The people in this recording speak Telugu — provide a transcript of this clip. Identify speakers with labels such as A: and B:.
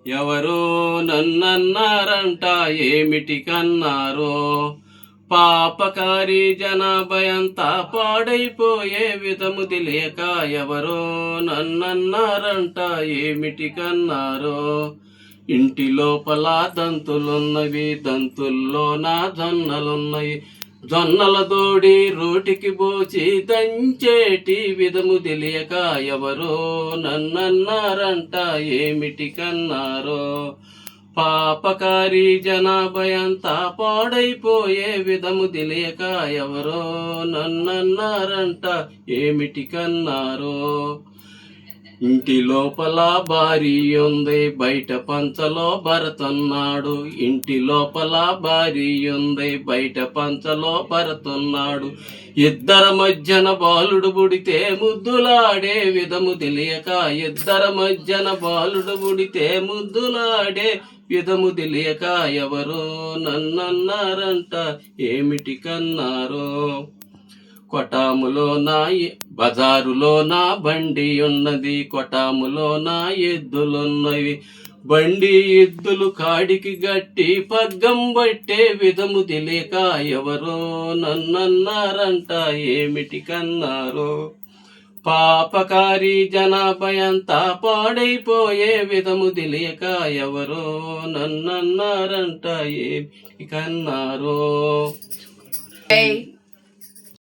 A: ఎవరో నన్నన్నారంట ఏమిటి కన్నారో, పాపకారి జనాభయంతా పాడైపోయే విధము తెలియక ఎవరో నన్నన్నారంట ఏమిటి కన్నారో. ఇంటి లోపల దంతులున్నవి, దంతుల్లో నా జొన్నలున్నవి, జొన్నల దోడి రోటికి పోచి దంచేటి విధము తెలియక ఎవరో నన్నన్నారంట ఏమిటి కన్నారో, పాపకారి జనాభయంతా పాడైపోయే విధము తెలియక ఎవరో నన్నన్నారంట ఏమిటి కన్నారో. ఇంటి లోపల భార్య ఉంది, బయట పంచలో భరతున్నాడు. ఇంటి లోపల భార్య ఉంది, బయట పంచలో భరతున్నాడు. ఇద్దరి మధ్యన బాలుడు పుడితే ముద్దులాడే విధము తెలియక, ఇద్దరి మధ్యన బాలుడు పుడితే ముద్దులాడే విధము తెలియక ఎవరో నన్నన్నారంట ఏమిటి కన్నారో. కొటాములో నా బజారులో నా బండి ఉన్నది, కొటాములో నా ఎద్దులున్నవి, బండి ఎద్దులు కాడికి గట్టి పగ్గం బట్టే విధము తెలియక ఎవరో నన్నన్నారంట ఏమిటి కన్నారో, పాపకారి జనాభయంతా పాడైపోయే విధము తెలియక ఎవరో నన్నన్నారంట ఏమిటి కన్నారో.